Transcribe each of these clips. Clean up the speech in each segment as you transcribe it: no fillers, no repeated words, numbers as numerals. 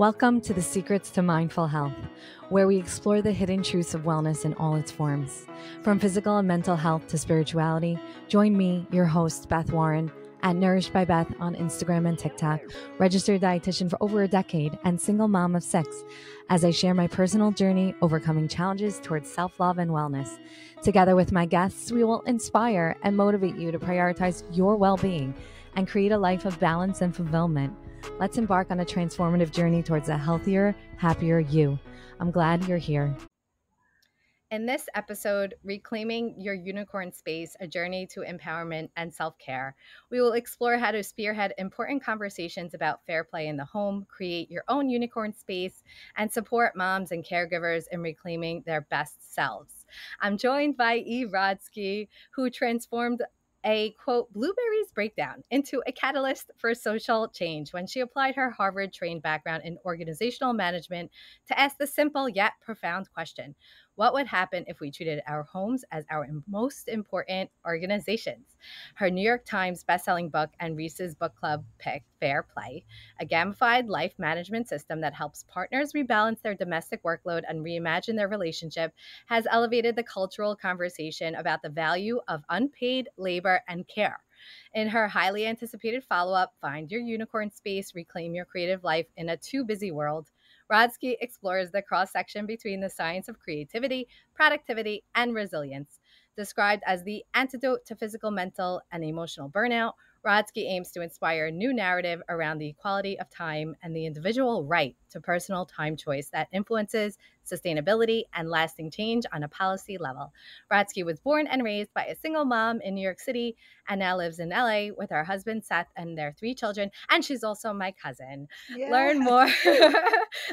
Welcome to the Secrets to Mindful Health, where we explore the hidden truths of wellness in all its forms. From physical and mental health to spirituality, join me, your host, Beth Warren, at Nourished by Beth on Instagram and TikTok, registered dietitian for over a decade, and single mom of 6, as I share my personal journey overcoming challenges towards self-love and wellness. Together with my guests, we will inspire and motivate you to prioritize your well-being and create a life of balance and fulfillment. Let's embark on a transformative journey towards a healthier, happier you. I'm glad you're here. In this episode, Reclaiming Your Unicorn Space, a journey to empowerment and self-care, we will explore how to spearhead important conversations about fair play in the home, create your own unicorn space, and support moms and caregivers in reclaiming their best selves. I'm joined by Eve Rodsky, who transformed a, quote, blueberries breakdown into a catalyst for social change when she applied her Harvard-trained background in organizational management to ask the simple yet profound question: what would happen if we treated our homes as our most important organizations? Her New York Times bestselling book and Reese's Book Club pick, Fair Play, a gamified life management system that helps partners rebalance their domestic workload and reimagine their relationship, has elevated the cultural conversation about the value of unpaid labor and care. In her highly anticipated follow-up, Find Your Unicorn Space, Reclaim Your Creative Life in a Too Busy World, Rodsky explores the cross-section between the science of creativity, productivity, and resilience. Described as the antidote to physical, mental, and emotional burnout, Rodsky aims to inspire a new narrative around the equality of time and the individual right to personal time choice that influences sustainability and lasting change on a policy level. Rodsky was born and raised by a single mom in New York City and now lives in LA with her husband Seth and their 3 children, and she's also my cousin. Yeah. Learn more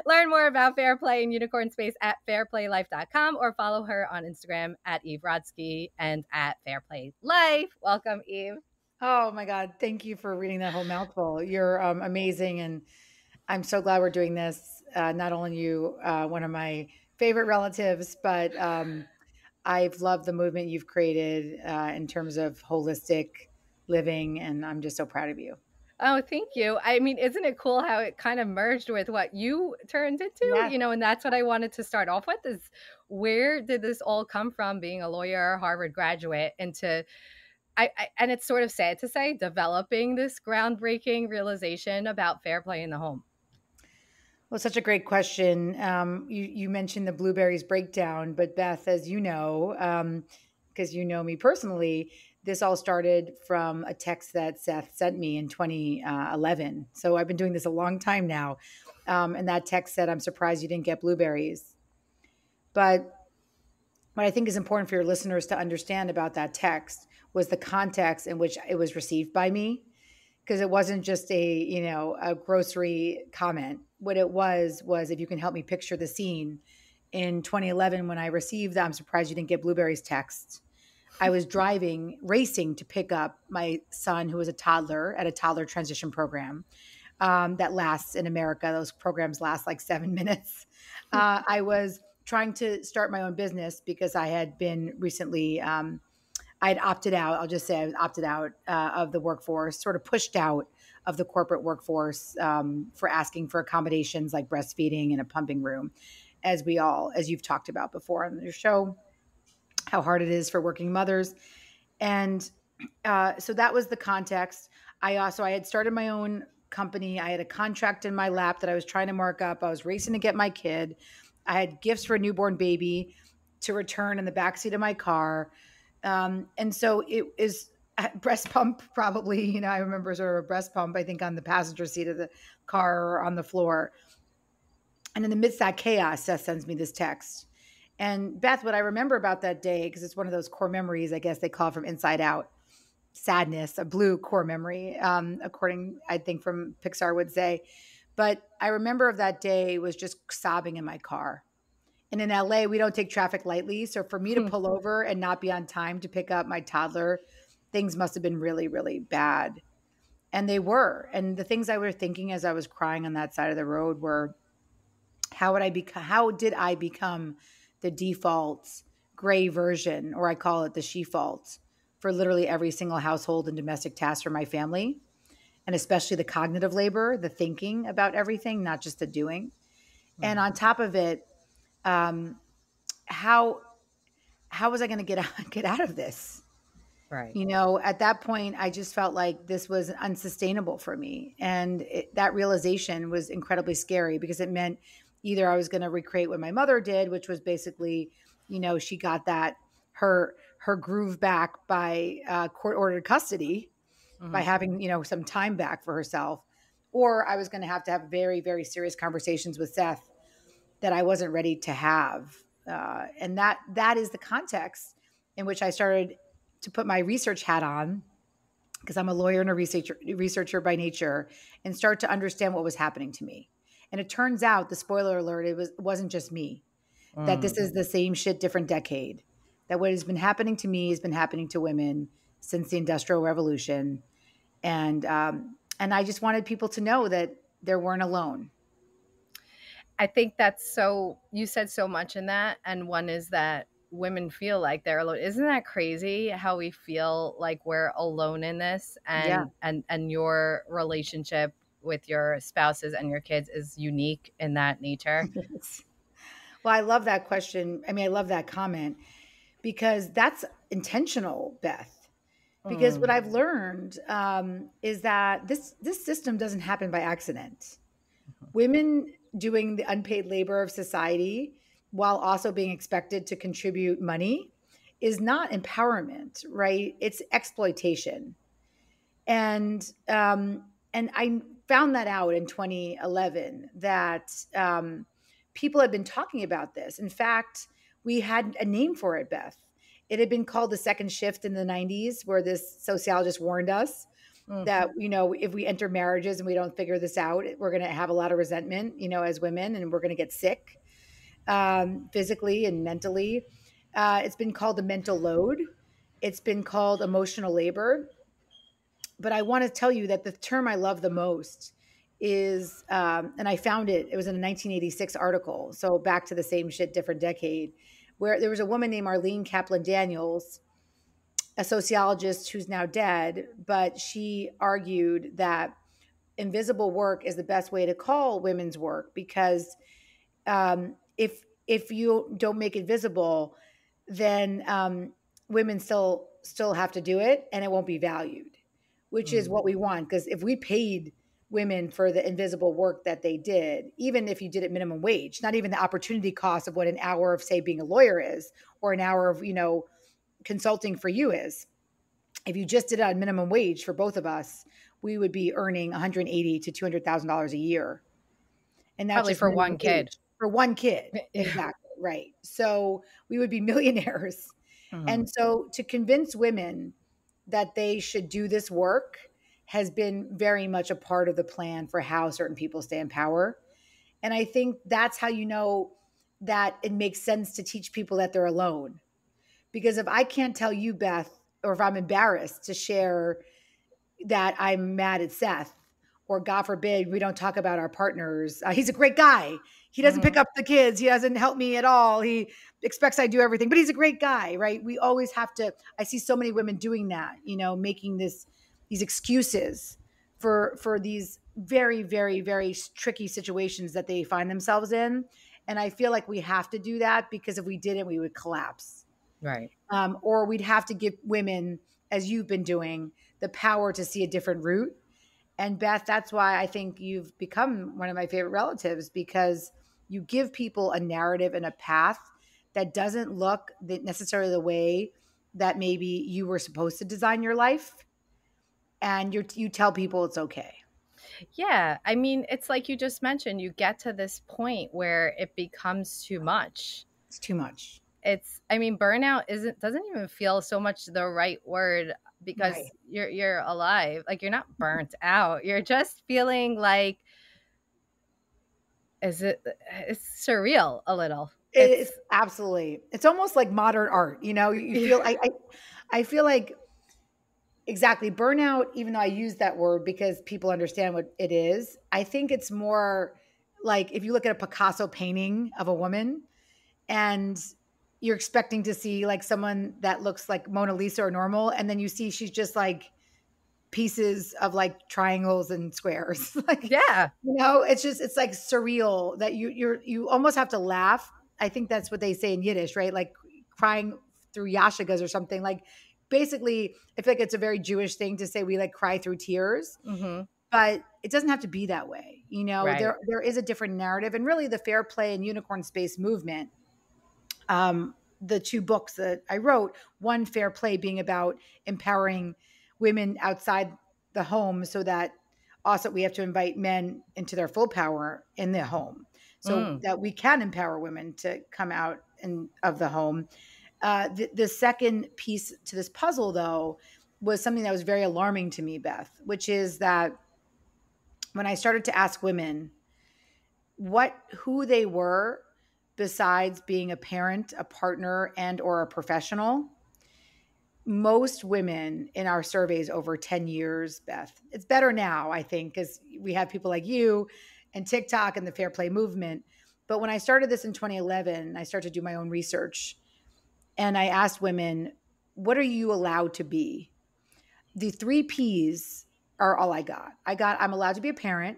Learn more about Fair Play and Unicorn Space at fairplaylife.com or follow her on Instagram at Eve Rodsky and at fairplaylife. Welcome, Eve. Oh my God. Thank you for reading that whole mouthful. You're amazing. And I'm so glad we're doing this. Not only you, one of my favorite relatives, but I've loved the movement you've created in terms of holistic living. And I'm just so proud of you. Oh, thank you. I mean, isn't it cool how it kind of merged with what you turned into? Yeah. And that's what I wanted to start off with is, where did this all come from, being a lawyer, Harvard graduate, into and it's sort of sad to say, developing this groundbreaking realization about fair play in the home. Well, such a great question. You mentioned the blueberries breakdown, but Beth, as you know, because you know me personally, this all started from a text that Seth sent me in 2011. So I've been doing this a long time now. And that text said, "I'm surprised you didn't get blueberries." But what I think is important for your listeners to understand about that text was the context in which it was received by me, because it wasn't just a grocery comment. What it was if you can help me picture the scene, in 2011 when I received the "I'm surprised you didn't get blueberries" text, I was racing to pick up my son, who was a toddler, at a toddler transition program that lasts in America. Those programs last like 7 minutes. I was trying to start my own business because I had been recently I had opted out. I'll just say I was opted out of the workforce, sort of pushed out of the corporate workforce for asking for accommodations like breastfeeding and a pumping room, as you've talked about before on your show, how hard it is for working mothers. And so that was the context. I had started my own company. I had a contract in my lap that I was trying to mark up. I was racing to get my kid. I had gifts for a newborn baby to return in the backseat of my car. And so it is a breast pump, probably, I remember sort of a breast pump, I think, on the passenger seat of the car or on the floor. And in the midst of that chaos, Seth sends me this text. And Beth, what I remember about that day, because it's one of those core memories, I guess they call it from Inside Out, sadness, a blue core memory, according, I think, from Pixar would say. But I remember of that day was just sobbing in my car. And in LA, we don't take traffic lightly. So for me to pull over and not be on time to pick up my toddler, things must have been really, really bad. And they were. And the things I was thinking as I was crying on that side of the road were, how did I become the default gray version, or I call it the she fault, for literally every single household and domestic task for my family? and especially the cognitive labor, the thinking about everything, not just the doing. And Mm, on top of it, um, how how was I going to get out of this? right. You know, at that point, I just felt like this was unsustainable for me. And that realization was incredibly scary because it meant either I was going to recreate what my mother did, which was basically, you know, she got her groove back by court ordered custody by Mhm. having, you know, some time back for herself. Or I was going to have very, very serious conversations with Seth that I wasn't ready to have. And that is the context in which I started to put my research hat on because I'm a lawyer and a researcher by nature and start to understand what was happening to me. And it turns out, the spoiler alert, it wasn't just me, that this Mm. is the same shit, different decade. That what has been happening to me has been happening to women since the Industrial Revolution. And I just wanted people to know that they weren't alone. I think that's so you said so much in that, and one is that women feel like they're alone. Isn't that crazy how we feel like we're alone in this, Yeah. and your relationship with your spouses and your kids is unique in that nature? Well, I love that question. I mean, I love that comment because that's intentional, Beth. Because what Mm, I've learned is that this system doesn't happen by accident. Women doing the unpaid labor of society while also being expected to contribute money is not empowerment, right? It's exploitation. And I found that out in 2011 that people had been talking about this. In fact, we had a name for it, Beth. It had been called the second shift in the 90s, where this sociologist warned us mm. that, you know, if we enter marriages and we don't figure this out, we're going to have a lot of resentment, you know, as women, and we're going to get sick physically and mentally. It's been called the mental load. It's been called emotional labor. But I want to tell you that the term I love the most is, and I found it, it was in a 1986 article. So back to the same shit, different decade, where there was a woman named Arlene Kaplan Daniels, a sociologist who's now dead, but she argued that invisible work is the best way to call women's work because if you don't make it visible, then women still have to do it, and it won't be valued, which is Mm. what we want. Because if we paid women for the invisible work that they did, even if you did it minimum wage, not even the opportunity cost of what an hour of, say, being a lawyer is, or an hour of, you know, consulting for you is. If you just did it on minimum wage for both of us, we would be earning 180 to $200,000 a year, and that's Probably just for minimum one kid. wage for one kid. Yeah. Exactly, right. So we would be millionaires. Mhm. And so to convince women that they should do this work has been very much a part of the plan for how certain people stay in power. And I think that's how you know that it makes sense to teach people that they're alone. Because if I can't tell you, Beth, or if I'm embarrassed to share that I'm mad at Seth, or God forbid, we don't talk about our partners. He's a great guy. He doesn't pick Mhm. up the kids. He doesn't help me at all. He expects I do everything, but he's a great guy, right? We always have to. I see so many women doing that, you know, making these excuses for these very, very, very tricky situations that they find themselves in. And I feel like we have to do that because if we didn't, we would collapse. Right. Or we'd have to give women, as you've been doing, the power to see a different route. And Beth, that's why I think you've become one of my favorite relatives because you give people a narrative and a path that doesn't look necessarily the way that maybe you were supposed to design your life. And you tell people it's okay. Yeah, I mean, it's like you just mentioned, you get to this point where it becomes too much. It's too much. It's I mean, burnout isn't doesn't even feel so much the right word Right. because you're alive. Like you're not burnt out. You're just feeling like is it it's surreal a little. It's absolutely. It's almost like modern art. You know, you feel I feel like exactly. Burnout, even though I use that word because people understand what it is, I think it's more like if you look at a Picasso painting of a woman and you're expecting to see like someone that looks like Mona Lisa or normal, and then you see she's just like pieces of like triangles and squares. Like, Yeah. it's like surreal that you almost have to laugh. I think that's what they say in Yiddish, right? Like crying through yashigas or something. Like basically, I feel like it's a very Jewish thing to say we like cry through tears, Mm-hmm. but it doesn't have to be that way. Right. There is a different narrative, and really the fair play and unicorn space movement. The two books that I wrote, one fair play being about empowering women outside the home so that also we have to invite men into their full power in the home so Mm. that we can empower women to come out of the home. The second piece to this puzzle, though, was something that was very alarming to me, Beth, which is that when I started to ask women who they were besides being a parent, a partner, and or a professional, most women in our surveys over 10 years, Beth, it's better now, I think, because we have people like you and TikTok and the fair play movement. But when I started this in 2011, I started to do my own research and I asked women, what are you allowed to be? The three P's are all I got. I'm allowed to be a parent.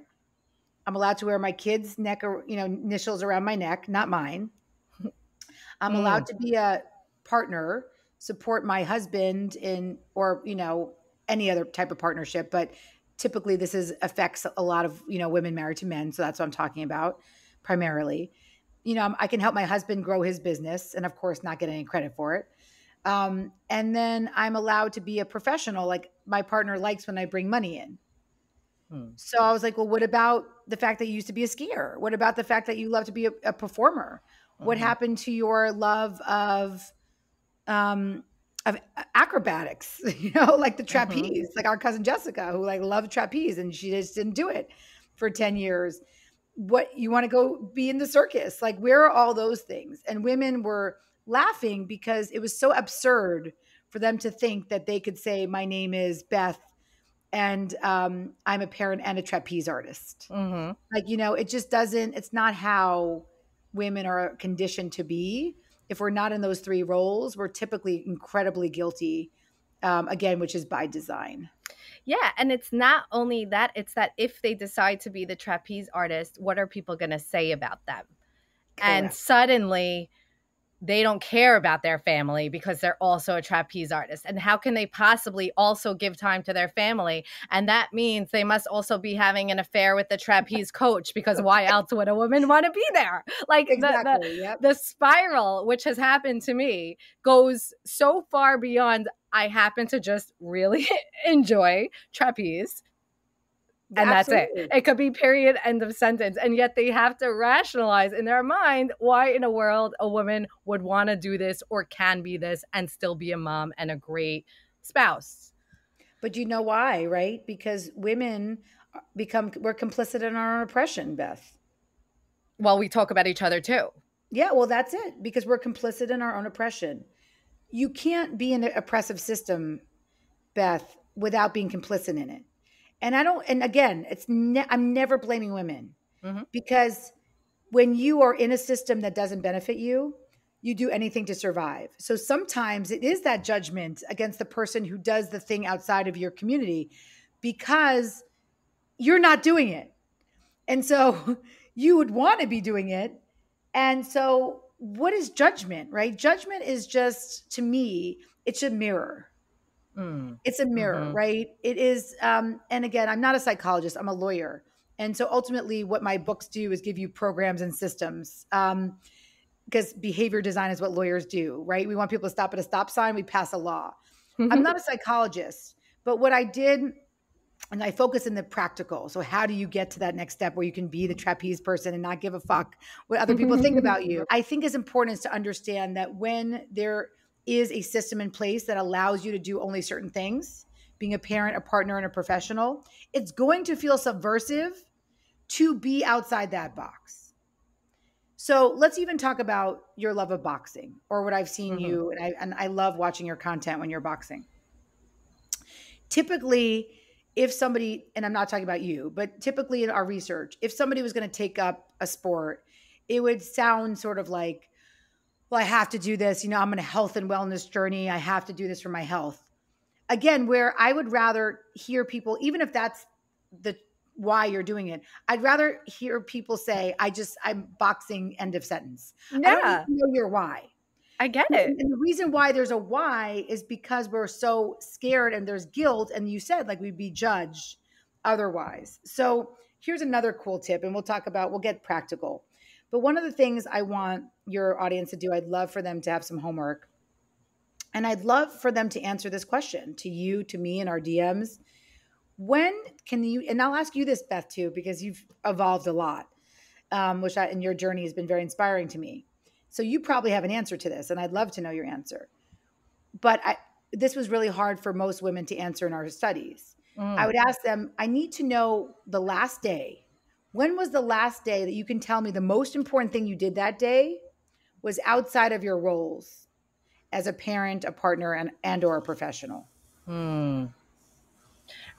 I'm allowed to wear my kid's neck or, initials around my neck, not mine. I'm Mm. allowed to be a partner, support my husband in, or, any other type of partnership. But typically affects a lot of, women married to men. So that's what I'm talking about primarily. I can help my husband grow his business and of course not get any credit for it. And then I'm allowed to be a professional. Like my partner likes when I bring money in. Mm. So I was like, well, what about the fact that you used to be a skier? What about the fact that you love to be a performer? What Mm-hmm. happened to your love um, of acrobatics? Like the Mm-hmm. trapeze, like our cousin Jessica, who like loved trapeze and she just didn't do it for 10 years. What you want to go be in the circus? Like, where are all those things? And women were laughing because it was so absurd for them to think that they could say, my name is Beth and I'm a parent and a trapeze artist. Mm-hmm. Like, it just doesn't, it's not how women are conditioned to be. If we're not in those three roles, we're typically incredibly guilty, again, which is by design. Yeah, and it's not only that, it's that if they decide to be the trapeze artist, what are people going to say about them? And Correct. suddenly they don't care about their family because they're also a trapeze artist. And how can they possibly also give time to their family? And that means they must also be having an affair with the trapeze coach because why else would a woman want to be there? Like Exactly. Yep. the spiral, which has happened to me, goes so far beyond I happen to just really enjoy trapeze. And that's it. Absolutely. It could be period, end of sentence. And yet they have to rationalize in their mind why in a world a woman would want to do this or can be this and still be a mom and a great spouse. But you know why, right? Because women we're complicit in our own oppression, Beth. Well, we talk about each other too. Yeah, well, that's it, because we're complicit in our own oppression. You can't be in an oppressive system, Beth, without being complicit in it. And again, I'm never blaming women Mm-hmm. because when you are in a system that doesn't benefit you, you do anything to survive. So sometimes it is that judgment against the person who does the thing outside of your community because you're not doing it. And so you would want to be doing it. And so what is judgment, right? Judgment is just, to me, it's a mirror. It's a mirror, Mm-hmm. right? It is. And again, I'm not a psychologist, I'm a lawyer. And so ultimately, what my books do is give you programs and systems. Because behavior design is what lawyers do, right? We want people to stop at a stop sign, we pass a law. I'm not a psychologist, but what I did, and I focus in the practical. So how do you get to that next step where you can be the trapeze person and not give a fuck what other people think about you? I think it's important to understand that when there is a system in place that allows you to do only certain things, being a parent, a partner, and a professional, it's going to feel subversive to be outside that box. So let's even talk about your love of boxing, or what I've seen you, and I love watching your content when you're boxing. Typically, if somebody, and I'm not talking about you, but typically in our research, if somebody was going to take up a sport, it would sound sort of like, well, I have to do this. I'm on a health and wellness journey. I have to do this for my health. again, where I would rather hear people, even if that's the why you're doing it, I'd rather hear people say, I'm boxing, end of sentence. I don't need Yeah, to know your why. I get it. And the reason why there's a why is because we're so scared and there's guilt. And you said like we'd be judged otherwise. So here's another cool tip, and we'll get practical. But one of the things I want your audience to do, I'd love for them to have some homework. And I'd love for them to answer this question to you, to me, in our DMs. When can you, and I'll ask you this, Beth, too, because you've evolved a lot, and your journey has been very inspiring to me. So you probably have an answer to this, and I'd love to know your answer. But this was really hard for most women to answer in our studies. I Mm. would ask them, I need to know the last day. When was the last day that you can tell me the most important thing you did that day was outside of your roles as a parent, a partner, and or a professional? Hmm.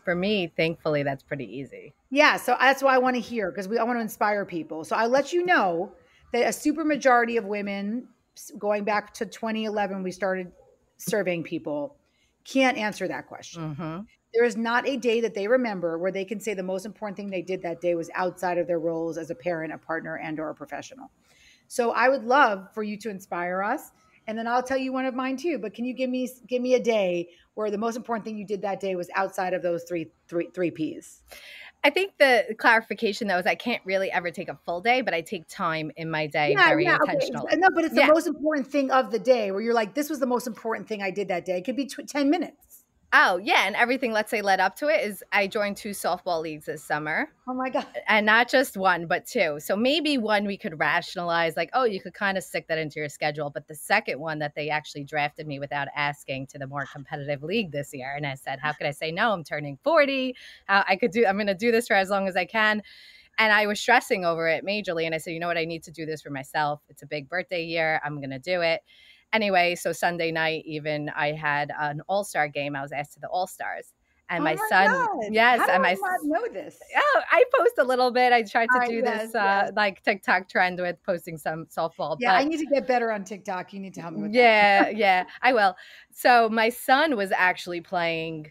For me, thankfully, that's pretty easy. Yeah, so that's what I want to hear because I want to inspire people. So I'll let you know that a super majority of women, going back to 2011, we started surveying people, can't answer that question. Mm-hmm. There is not a day that they remember where they can say the most important thing they did that day was outside of their roles as a parent, a partner, and or a professional. So I would love for you to inspire us. And then I'll tell you one of mine too. But can you give me a day where the most important thing you did that day was outside of those three P's? I think the clarification though is I can't really ever take a full day, but I take time in my day Yeah, very yeah, okay. intentionally. No, but it's the Yeah. most important thing of the day where you're like, this was the most important thing I did that day. It could be 10 minutes. Oh, yeah. And everything, let's say, led up to it is I joined 2 softball leagues this summer. Oh my God. And not just one, but 2. So maybe one we could rationalize, like, oh, you could kind of stick that into your schedule. But the second one that they actually drafted me without asking to the more competitive league this year. And I said, how could I say no? I'm turning 40. I'm going to do this for as long as I can. And I was stressing over it majorly. And I said, you know what? I need to do this for myself. It's a big birthday year. I'm going to do it. Anyway, so Sunday night, even I had an all-star game. I was asked to the all-stars. And Oh my my son, God. yes, How do and I not know this? oh, I post a little bit. I tried All to right, do yes, this yes. like TikTok trend with posting some softball, Yeah, I but need to get better on TikTok. You need to help me with that. yeah, I will. So my son was actually playing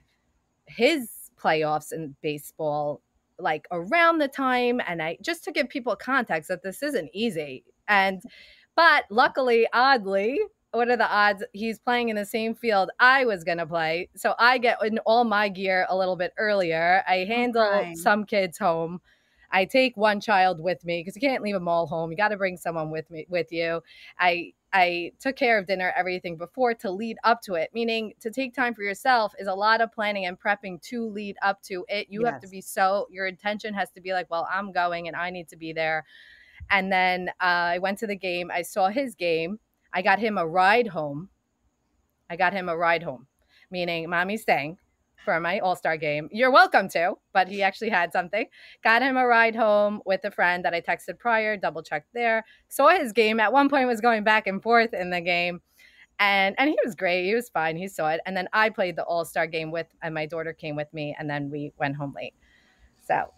his playoffs in baseball like around the time, and I just to give people context that this isn't easy. But luckily, oddly, what are the odds he's playing in the same field I was going to play? So I get in all my gear a little bit earlier. I I'm handle crying. some kids home. I take one child with me because you can't leave them all home. You got to bring someone with you. I took care of dinner, everything before to lead up to it, meaning to take time for yourself is a lot of planning and prepping to lead up to it. You have to Yes. be your intention has to be like, well, I'm going and I need to be there. And then I went to the game. I saw his game. I got him a ride home. Meaning mommy's staying for my all-star game. You're welcome to, but he actually had something. Got him a ride home with a friend that I texted prior, double checked there. Saw his game. At one point was going back and forth in the game. And he was great. He was fine. He saw it. And then I played the all-star game and my daughter came with me, and then we went home late. So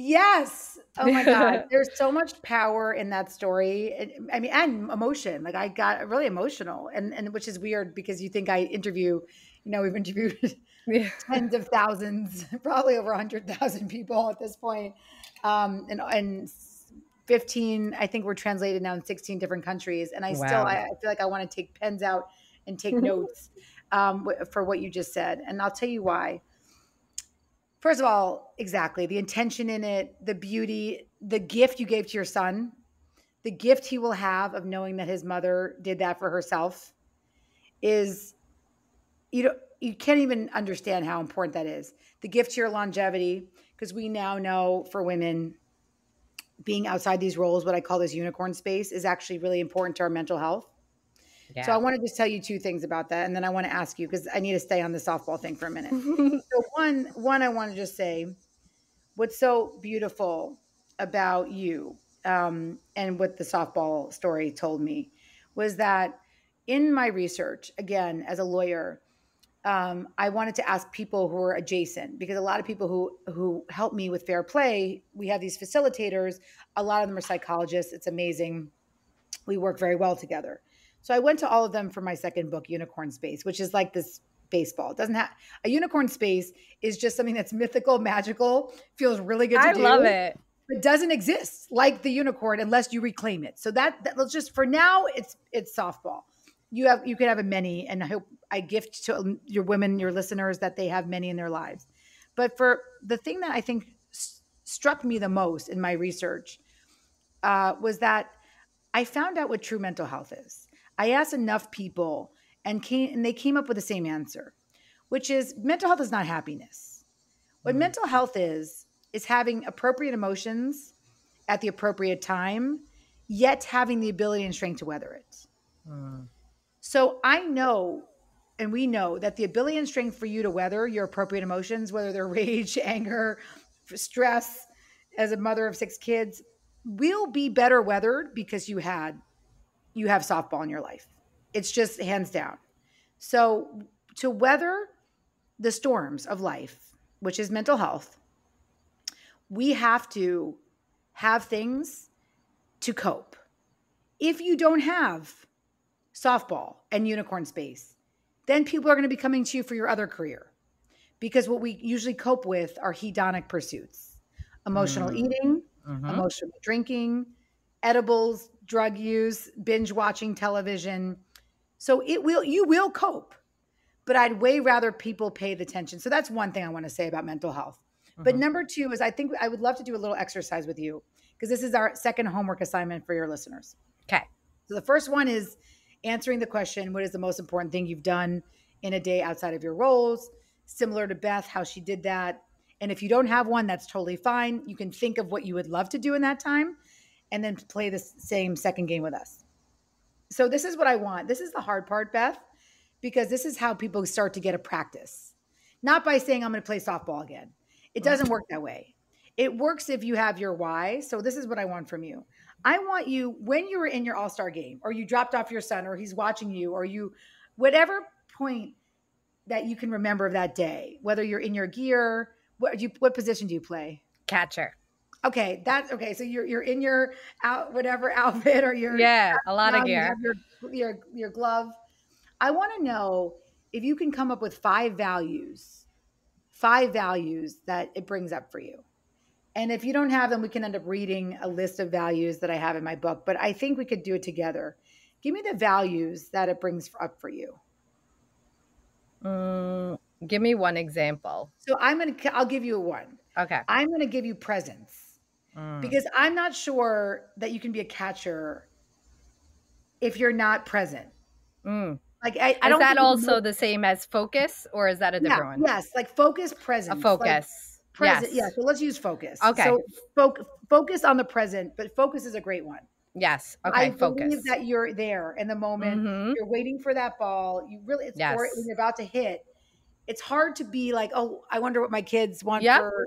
Yes. Oh my God. There's so much power in that story. I mean, and emotion. Like I got really emotional, and which is weird because you think we've interviewed yeah. tens of thousands, probably over 100,000 people at this point. And 15, I think we're translated now in 16 different countries. And Wow. I feel like I want to take pens out and take notes for what you just said. And I'll tell you why. First of all, exactly the intention in it, the beauty, the gift you gave to your son, the gift he will have of knowing that his mother did that for herself is you can't even understand how important that is. The gift to your longevity, because we now know for women being outside these roles, what I call this unicorn space, is actually really important to our mental health. So I Yeah. want to just tell you two things about that, and then I want to ask you because I need to stay on the softball thing for a minute. So one I want to just say what's so beautiful about you and what the softball story told me was that in my research, again, as a lawyer, I wanted to ask people who are adjacent because a lot of people who help me with fair play, we have these facilitators. A lot of them are psychologists. It's amazing. We work very well together. So I went to all of them for my second book, Unicorn Space, which is like this baseball. It doesn't have a unicorn space is just something that's mythical, magical, feels really good to I do. love it. It doesn't exist like the unicorn unless you reclaim it. So that let's just for now it's softball. You could have a many, and I hope I gift to your women, your listeners, that they have many in their lives. But for the thing that I think struck me the most in my research was that I found out what true mental health is. I asked enough people and they came up with the same answer, which is mental health is not happiness. What mental health is having appropriate emotions at the appropriate time, yet having the ability and strength to weather it. So I know, and we know that the ability and strength for you to weather your appropriate emotions, whether they're rage, anger, stress, as a mother of 6 kids, will be better weathered because you have softball in your life. It's just hands down. So to weather the storms of life, which is mental health, we have to have things to cope. If you don't have softball and unicorn space, then people are going to be coming to you for your other career. Because what we usually cope with are hedonic pursuits, emotional eating, emotional drinking, edibles, drug use, binge watching television. So you will cope, but I'd way rather people pay the attention. So that's one thing I want to say about mental health. But number 2 is I think I would love to do a little exercise with you because this is our second homework assignment for your listeners. Okay. So the first one is answering the question, what is the most important thing you've done in a day outside of your roles? Similar to Beth, how she did that. And if you don't have one, that's totally fine. You can think of what you would love to do in that time and then play the same second game with us. So this is what I want. This is the hard part, Beth, because this is how people start to get a practice. Not by saying, I'm going to play softball again. It doesn't work that way. It works if you have your why. So this is what I want from you. I want you, when you were in your all-star game or you dropped off your son or he's watching you or you, whatever point that you can remember of that day, whether you're in your gear, what position do you play? Catcher. Okay, okay. So you're in your whatever outfit or your a lot of gear. You have your glove. I want to know if you can come up with 5 values that it brings up for you. And if you don't have them, we can end up reading a list of values that I have in my book, but I think we could do it together. Give me the values that it brings up for you. Give me one example. So I'll give you a one. Okay. I'm going to give you presence because I'm not sure that you can be a catcher if you're not present. Like I don't. Is that also the same as focus, or is that a different one? Yes, like focus, presence. A focus. Like present. Yes. Yeah. So let's use focus. Okay. So focus on the present, but focus is a great one. Yes. Okay. I Focus. believe that you're there in the moment. You're waiting for that ball. You really, or when you're about to hit. It's hard to be like, oh, I wonder what my kids want for,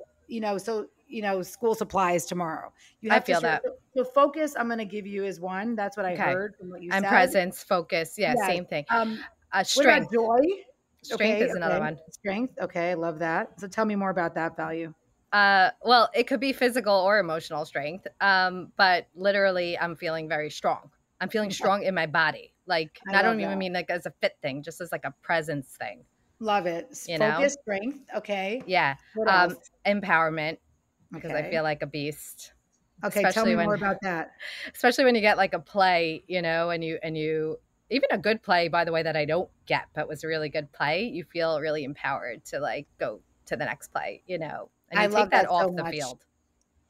school supplies tomorrow. You have feel that. So focus, I'm going to give you is one. That's what I heard from what you said. And presence, focus. Yeah, same thing. Strength. What about joy? Strength is another one. Strength. Okay, I love that. So tell me more about that value. Well, it could be physical or emotional strength. But literally, I'm feeling very strong. I'm feeling strong in my body. Like, I don't even mean like as a fit thing, just as like a presence thing. Love it. Focus, strength. Okay. Yeah. Empowerment, because I feel like a beast. Okay. Tell me more about that. Especially when you get like a play, and you even a good play, by the way, that I don't get, but was a really good play. You feel really empowered to like go to the next play, and you take that off the field.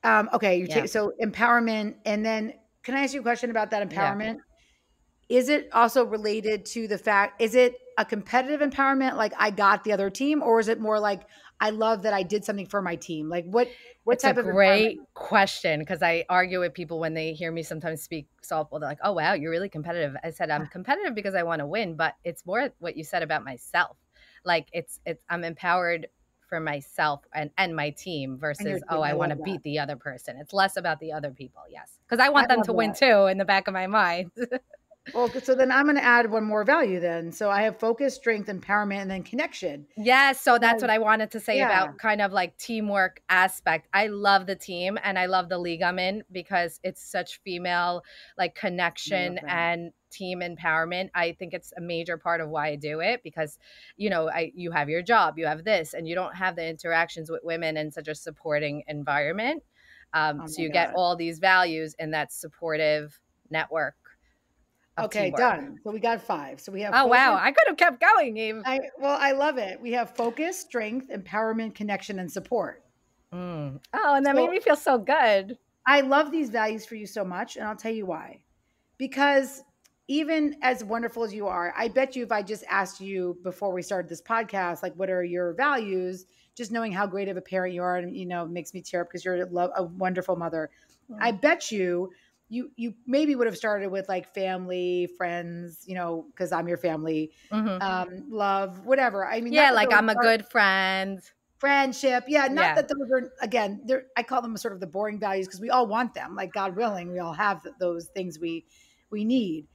Okay. So empowerment. And then can I ask you a question about that empowerment? Yeah. Is it also related to the fact, is it a competitive empowerment? Like I got the other team, or is it more like, I love that I did something for my team? Like what type of great question. Because I argue with people when they hear me sometimes speak softball. They're like, oh, wow, you're really competitive. I said, I'm competitive because I want to win, but it's more what you said about myself. Like I'm empowered for myself and my team versus, I want to beat the other person. It's less about the other people. Yes. Because I want them to win too in the back of my mind. Well, so then I'm going to add one more value then. So I have focus, strength, empowerment, and then connection. Yes, so that's Because, what I wanted to say yeah, about kind of like teamwork aspect. I love the team and I love the league I'm in because it's such female like I love connection that. and team empowerment. I think it's a major part of why I do it because you have your job, you have this, and you don't have the interactions with women in such a supporting environment. Oh So my you get God. all these values in that supportive network of Okay, teamwork. done. So we got 5. So we have Oh wow, focus. I could have kept going, Eve. I love it. We have focus, strength, empowerment, connection, and support. Oh, and that made So me feel so good. I love these values for you so much, and I'll tell you why. Because even as wonderful as you are, I bet you if I just asked you before we started this podcast, like, what are your values? Just knowing how great of a parent you are, and makes me tear up because you're a wonderful mother. I Mm. bet you maybe would have started with like family, friends, because I'm your family, Mhm. love, whatever. I mean, not Yeah, that like those I'm a are good friend. friendship. Yeah, not Yeah. that those are, again, I call them sort of the boring values because we all want them. Like, God willing, we all have those things we need.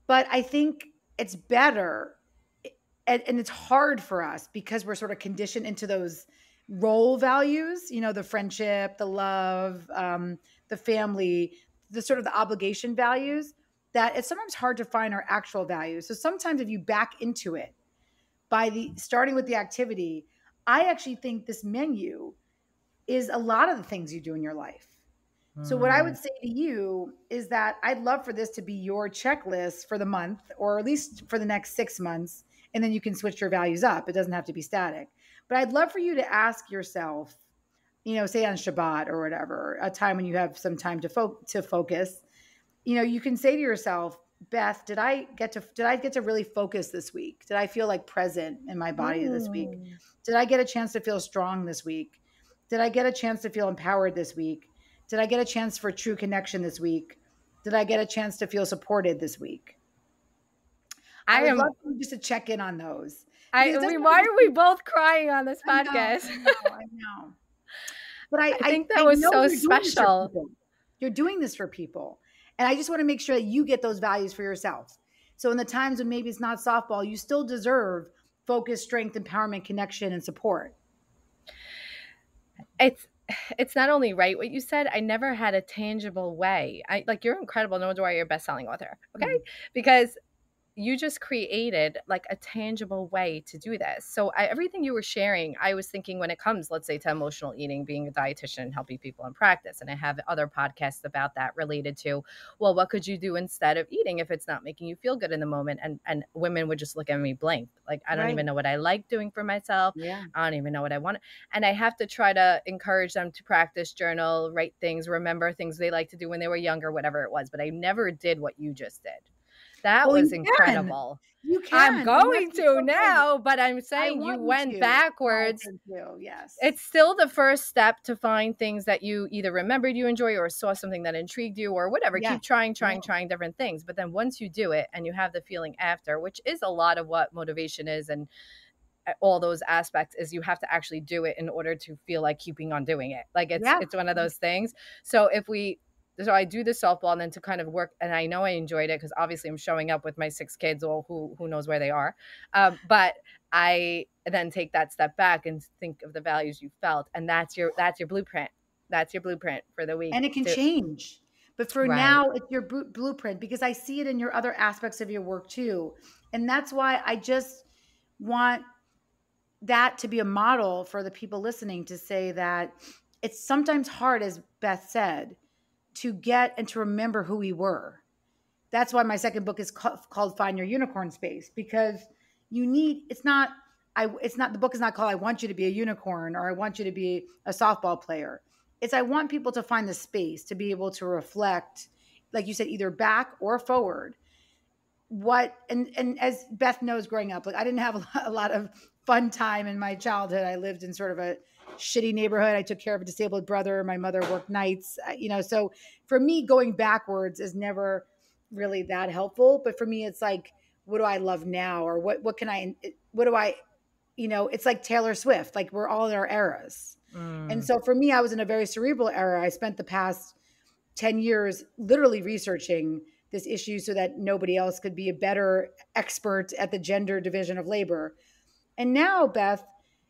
But I think it's better, and it's hard for us because we're sort of conditioned into those role values, the friendship, the love, the family, the sort of the obligation values, that it's sometimes hard to find our actual values. So sometimes if you back into it by the starting with the activity, I actually think this menu is a lot of the things you do in your life. So what I would Mm. say to you is that I'd love for this to be your checklist for the month, or at least for the next 6 months, and then you can switch your values up. It doesn't have to be static. But I'd love for you to ask yourself, say on Shabbat or whatever, a time when you have some time to focus, you can say to yourself, Beth, did I get to really focus this week? Did I feel like present in my body this week? Mm. Did I get a chance to feel strong this week? Did I get a chance to feel empowered this week? Did I get a chance for true connection this week? Did I get a chance to feel supported this week? I I would love am for you just to check in on those, because I it doesn't we have why to are we be. both crying on this I know, podcast? I know, I know. But I, I I, think that I was know so you're doing this for special. people. You're doing this for people. And I just want to make sure that you get those values for yourself. So in the times when maybe it's not softball, you still deserve focus, strength, empowerment, connection, and support. It's it's not only right what you said. I never had a tangible way. I like you're incredible. No wonder why you're a best-selling author. Okay, Mm. because you just created like a tangible way to do this. So everything you were sharing, I was thinking when it comes, let's say, to emotional eating, being a dietitian, helping people in practice. And I have other podcasts about that related to, well, what could you do instead of eating if it's not making you feel good in the moment? And women would just look at me blank. Like, I don't Right. even know what I like doing for myself. Yeah. I don't even know what I want. And I have to try to encourage them to practice, journal, write things, remember things they like to do when they were younger, whatever it was. But I never did what you just did. That Well, was you can. incredible. You I'm can. And that's going what's to so great. now, but I'm I saying you want you went to. Oh, backwards. thank you. Yes. It's still the first step to find things that you either remembered you enjoy or saw something that intrigued you or whatever. Yes. Keep trying, trying, Yes. trying different things. But then once you do it and you have the feeling after, which is a lot of what motivation is and all those aspects, is you have to actually do it in order to feel like keeping on doing it. Like Yeah. it's one of those things. So I do the softball and then to kind of work, and I know I enjoyed it because obviously I'm showing up with my 6 kids, or who knows where they are. But I then take that step back and think of the values you felt, and that's your blueprint. That's your blueprint for the week. And it can change. But for Right. now, it's your blueprint, because I see it in your other aspects of your work too. And that's why I just want that to be a model for the people listening, to say that it's sometimes hard, as Beth said, to get and to remember who we were. That's why my second book is called Find Your Unicorn Space, because the book is not called I want you to be a unicorn or I want you to be a softball player. It's I want people to find the space to be able to reflect, like you said, either back or forward. And as Beth knows, growing up, like, I didn't have a lot of fun time in my childhood. I lived in sort of a shitty neighborhood. I took care of a disabled brother. My mother worked nights, so for me, going backwards is never really that helpful. But for me, it's like, what do I love now? Or what do I, it's like Taylor Swift, like, we're all in our eras. And Mm. so for me, I was in a very cerebral era. I spent the past 10 years literally researching this issue so that nobody else could be a better expert at the gender division of labor. And now, Beth,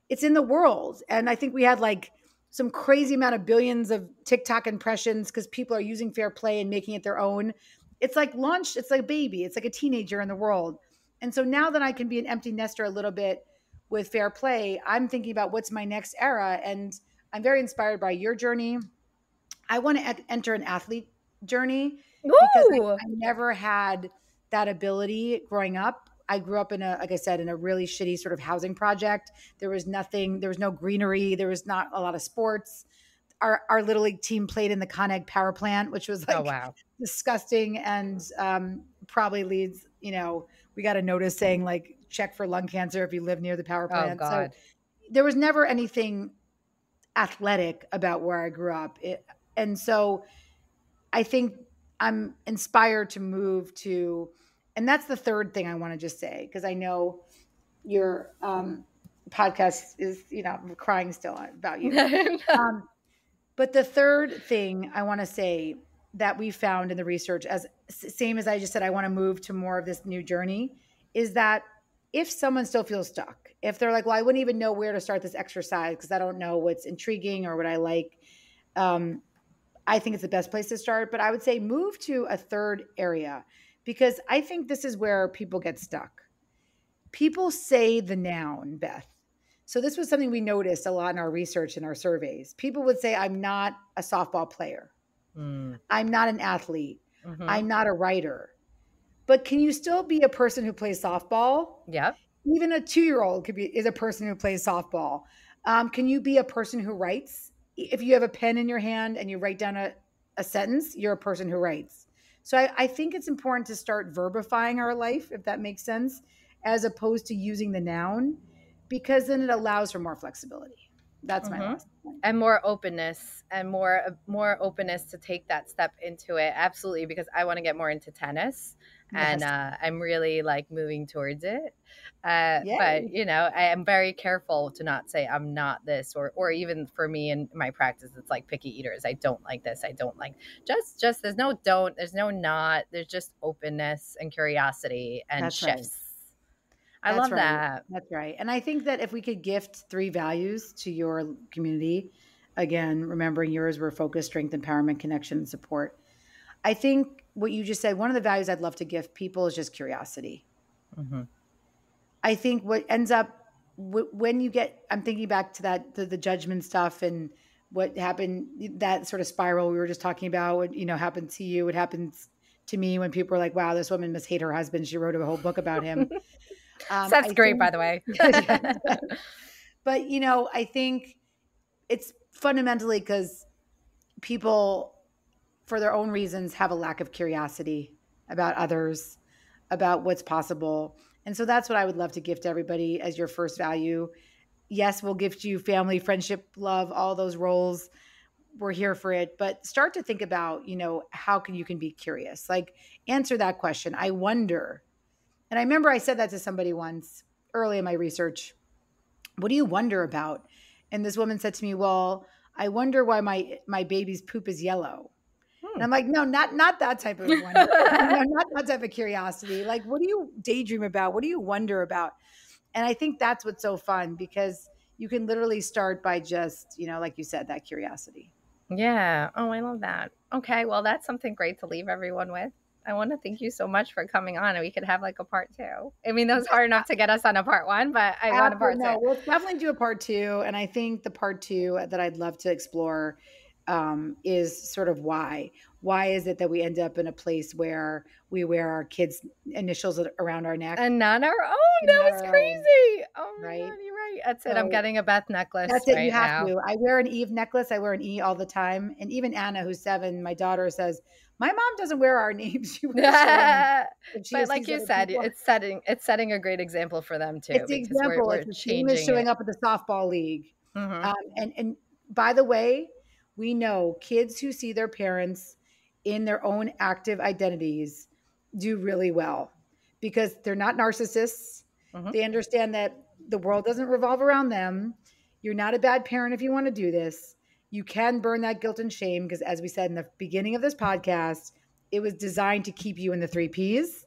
it's in the world. And I think we had like some crazy amount of billions of TikTok impressions because people are using fair play and making it their own. It's like launched, it's like a baby, it's like a teenager in the world. And so now that I can be an empty nester a little bit with fair play, I'm thinking about what's my next era. And I'm very inspired by your journey. I want to enter an athlete journey because Ooh. I never had that ability growing up. I grew up in a, like I said, in a really shitty sort of housing project. There was nothing, there was no greenery, there was not a lot of sports. Our little league team played in the Conag power plant, which was Oh, like wow. disgusting and probably leads, we got a notice saying like check for lung cancer if you live near the power Oh, plant. So God. there was never anything athletic about where I grew up. And so I think I'm inspired to move to, and that's the third thing I want to just say, because I know your podcast is, I'm crying still about you. But the third thing I want to say that we found in the research, as same as I just said, I want to move to more of this new journey, is that if someone still feels stuck, if they're like, well, I wouldn't even know where to start this exercise because I don't know what's intriguing or what I like, I think it's the best place to start. But I would say move to a third area because I think this is where people get stuck. People say the noun, Beth. So this was something we noticed a lot in our research and our surveys. People would say, I'm not a softball player. I'm not an athlete. Mm-hmm. I'm not a writer. But can you still be a person who plays softball? Yep. Even a 2-year-old is a person who plays softball. Can you be a person who writes? If you have a pen in your hand and you write down a sentence, you're a person who writes. So I think it's important to start verbifying our life, if that makes sense, as opposed to using the noun, because then it allows for more flexibility. That's my last point. And more openness and more openness to take that step into it. Absolutely. Because I want to get more into tennis and I'm really like moving towards it. But I am very careful to not say I'm not this, or even for me in my practice, it's like picky eaters. I don't like this. I don't like just there's no don't, there's no not, there's just openness and curiosity and That's shifts. Right. I love that. That's right. And I think that if we could gift 3 values to your community, again, remembering yours were focus, strength, empowerment, connection, and support. I think what you just said, one of the values I'd love to gift people is just curiosity. Mm-hmm. I think what ends up when you get, I'm thinking back to that, the judgment stuff and what happened, that sort of spiral we were just talking about, what, happened to you, what happens to me when people are like, wow, this woman must hate her husband. She wrote a whole book about him. That's great, by the way. But, I think it's fundamentally because people, for their own reasons, have a lack of curiosity about others, about what's possible. And so that's what I would love to gift everybody as your first value. Yes, we'll gift you family, friendship, love, all those roles. We're here for it. But start to think about, how you can be curious. Like, answer that question. I wonder. And I remember I said that to somebody once early in my research. What do you wonder about? And this woman said to me, well, I wonder why my baby's poop is yellow. And I'm like, no, not that type of wonder. Not that type of curiosity. Like, what do you daydream about? What do you wonder about? And I think that's what's so fun because you can literally start by just, like you said, that curiosity. Yeah. Oh, I love that. Okay. Well, that's something great to leave everyone with. I want to thank you so much for coming on, and we could have like a part 2. I mean, that was hard enough to get us on a part 1, but I want a part 2. No, we'll definitely do a part 2. And I think the part 2 that I'd love to explore is sort of why. Why is it that we end up in a place where we wear our kids' initials around our neck? And not our own. That was crazy. Oh my God, you're right. That's it. I'm getting a Beth necklace. That's it. You have to. I wear an Eve necklace. I wear an E all the time. And even Anna, who's 7, my daughter, says, my mom doesn't wear our names. She wears but like you said, it's setting a great example for them too. It's the example. We're it's the same as showing up at the softball league. Mm-hmm. And by the way, we know kids who see their parents in their own active identities do really well because they're not narcissists. Mm-hmm. They understand that the world doesn't revolve around them. You're not a bad parent if you want to do this. You can burn that guilt and shame because, as we said in the beginning of this podcast, it was designed to keep you in the 3 Ps,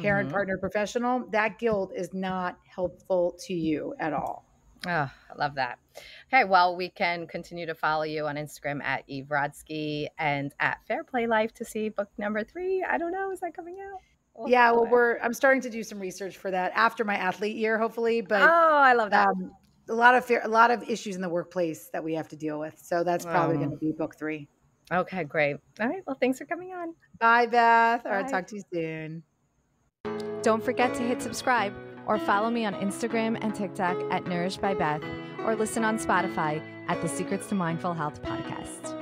parent, partner, professional. That guilt is not helpful to you at all. Oh, I love that. Okay, well, we can continue to follow you on Instagram at Eve Rodsky and at Fair Play Life to see book number 3. I don't know, is that coming out? Yeah, well, I'm starting to do some research for that after my athlete year, hopefully. But I love that. A lot of issues in the workplace that we have to deal with. So that's probably going to be book 3. Okay, great. All right. Well, thanks for coming on. Bye, Beth. Bye. All right, talk to you soon. Don't forget to hit subscribe or follow me on Instagram and TikTok at Nourished by Beth, or listen on Spotify at the Secrets to Mindful Health podcast.